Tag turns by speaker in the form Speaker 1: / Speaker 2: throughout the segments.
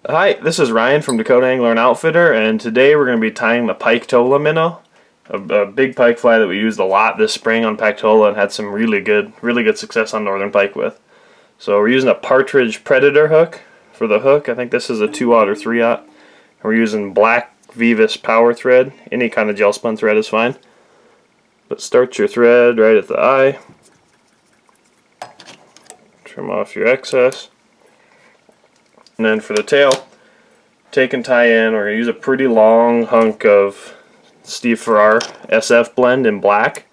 Speaker 1: Hi, this is Ryan from Dakota Angler and Outfitter, and today we're going to be tying the Piketola minnow, a big pike fly that we used a lot this spring on Piketola and had some really good success on northern pike with. So we're using a partridge predator hook for the hook. I think this is a 2/0 or 3/0. And we're using black Vivis power thread. Any kind of gel spun thread is fine. But start your thread right at the eye. Trim off your excess. And then for the tail, take and tie in, we're going to use a pretty long hunk of Steve Farrar SF blend in black.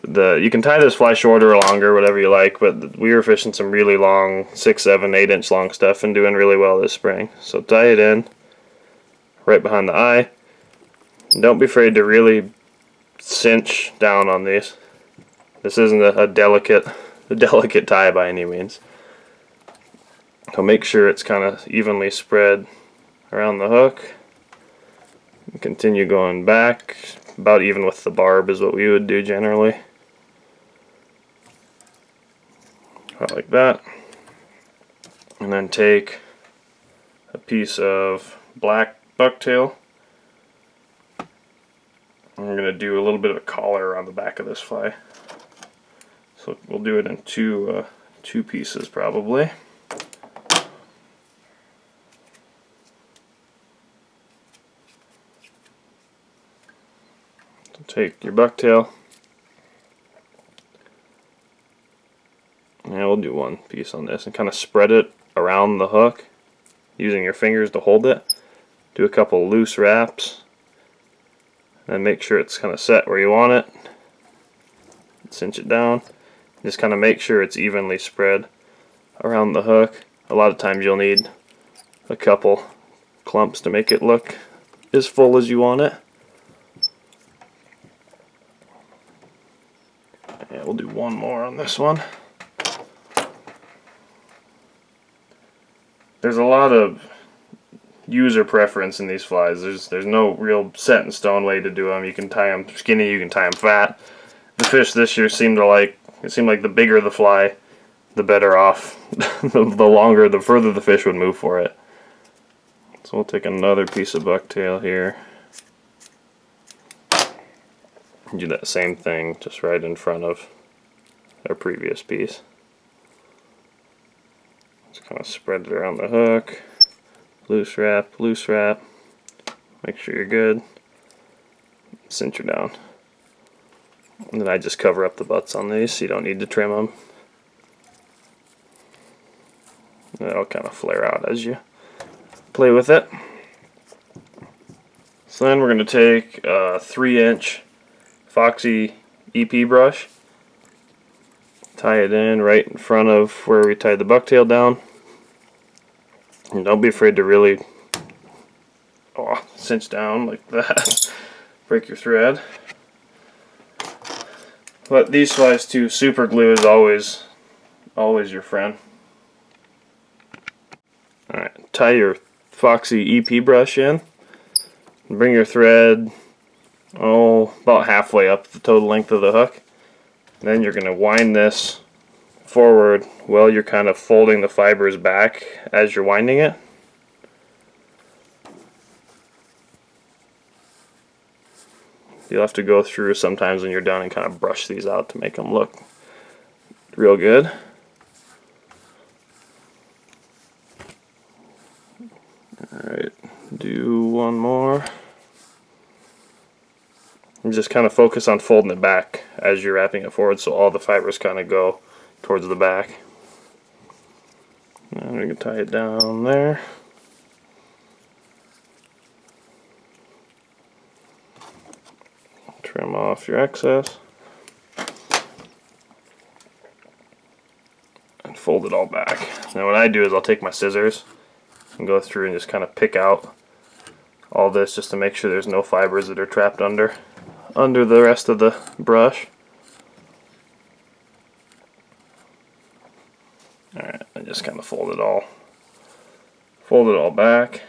Speaker 1: You can tie this fly shorter or longer, whatever you like, but we were fishing some really long 6, 7, 8 inch long stuff and doing really well this spring. So tie it in right behind the eye. And don't be afraid to really cinch down on these. This isn't a delicate tie by any means. So make sure it's kind of evenly spread around the hook. And continue going back, about even with the barb is what we would do generally. Like that. And then take a piece of black bucktail. I'm going to do a little bit of a collar around the back of this fly. So we'll do it in two pieces probably. Take your bucktail, and we'll do one piece on this and kind of spread it around the hook using your fingers to hold it. Do a couple loose wraps and make sure it's kind of set where you want it. Cinch it down. Just kind of make sure it's evenly spread around the hook. A lot of times you'll need a couple clumps to make it look as full as you want it. Yeah, we'll do one more on this one. There's a lot of user preference in these flies. There's no real set in stone way to do them. You can tie them skinny, you can tie them fat. The fish this year seemed like the bigger the fly, the better off. the further the fish would move for it. So we'll take another piece of bucktail here. Do that same thing just right in front of our previous piece. Just kind of spread it around the hook. Loose wrap, loose wrap. Make sure you're good. Cinch her down. And then I just cover up the butts on these so you don't need to trim them. That'll kind of flare out as you play with it. So then we're going to take a 3-inch Foxy EP brush, tie it in right in front of where we tied the bucktail down, and don't be afraid to really cinch down like that. Break your thread. But these flies too, super glue is always your friend. Alright, tie your Foxy EP brush in, and bring your thread about halfway up the total length of the hook. Then you're going to wind this forward while you're kind of folding the fibers back as you're winding it. You'll have to go through sometimes when you're done and kind of brush these out to make them look real good. Alright, do one more. And just kind of focus on folding it back as you're wrapping it forward so all the fibers kind of go towards the back. And we can tie it down there. Trim off your excess. And fold it all back. Now what I do is I'll take my scissors and go through and just kind of pick out all this just to make sure there's no fibers that are trapped under the rest of the brush. Alright, I just kind of fold it all back.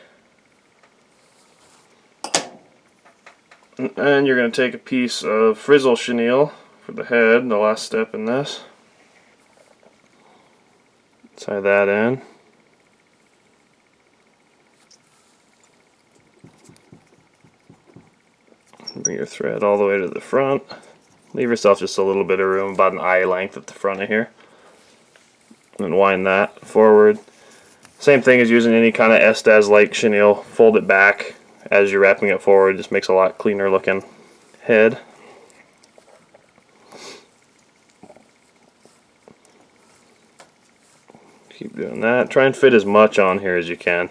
Speaker 1: And you're going to take a piece of frizzle chenille for the head, the last step in this. Tie that in. Bring your thread all the way to the front. Leave yourself just a little bit of room, about an eye length at the front of here. And then wind that forward. Same thing as using any kind of Estes-like chenille. Fold it back as you're wrapping it forward. Just makes a lot cleaner looking head. Keep doing that. Try and fit as much on here as you can.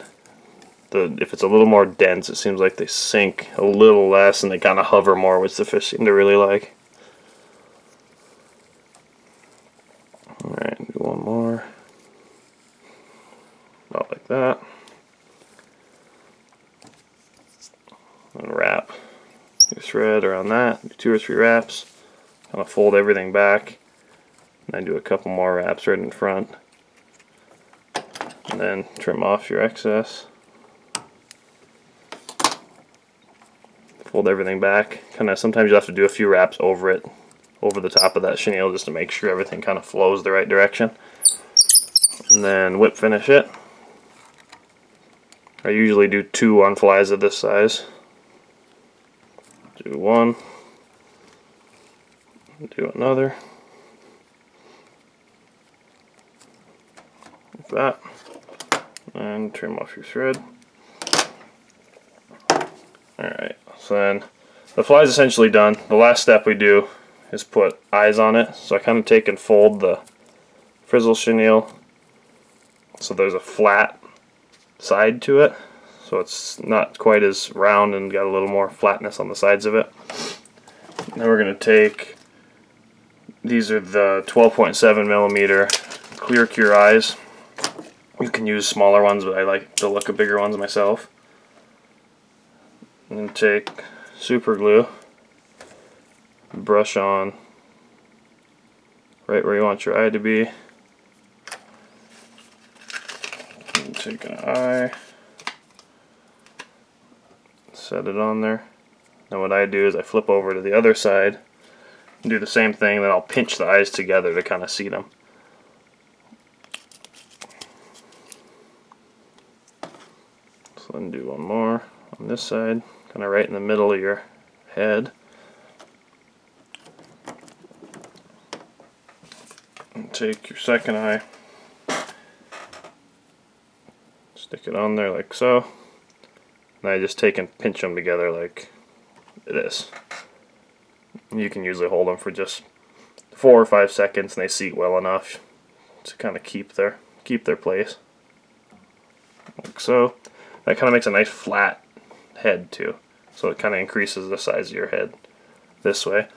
Speaker 1: If it's a little more dense, it seems like they sink a little less and they kind of hover more, which the fish seem to really like. Alright, do one more. About like that. And wrap your thread around that. Do 2 or 3 wraps. Kind of fold everything back. And then do a couple more wraps right in front. And then trim off your excess. Fold everything back. Sometimes you have to do a few wraps over it, over the top of that chenille, just to make sure everything kind of flows the right direction. And then whip finish it. I usually do 2 on flies of this size. Do one. Do another. Like that. And trim off your thread. Alright, so then the fly is essentially done. The last step we do is put eyes on it. So I kind of take and fold the frizzle chenille so there's a flat side to it. So it's not quite as round and got a little more flatness on the sides of it. Then we're going to take, these are the 12.7 millimeter clear cure eyes. You can use smaller ones, but I like the look of bigger ones myself. And then take super glue, brush on right where you want your eye to be. And take an eye, set it on there. Then what I do is I flip over to the other side and do the same thing, then I'll pinch the eyes together to kind of seat them. So then do one more on this side, kind of right in the middle of your head. And take your second eye, stick it on there like so, and I just take and pinch them together like this. You can usually hold them for just 4 or 5 seconds and they seat well enough to kind of keep their place. Like so. That kind of makes a nice flat head too. So it kind of increases the size of your head this way.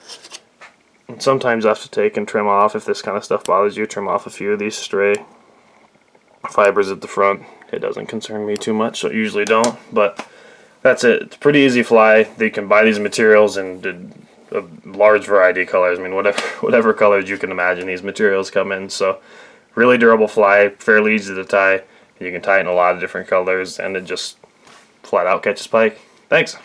Speaker 1: And sometimes you have to take and trim off, if this kind of stuff bothers you, trim off a few of these stray fibers at the front. It doesn't concern me too much, so I usually don't. But that's it. It's a pretty easy fly. You can buy these materials in a large variety of colors. I mean, whatever colors you can imagine, these materials come in. So really durable fly, fairly easy to tie. You can tie it in a lot of different colors, and it just flat out catches pike. Thanks.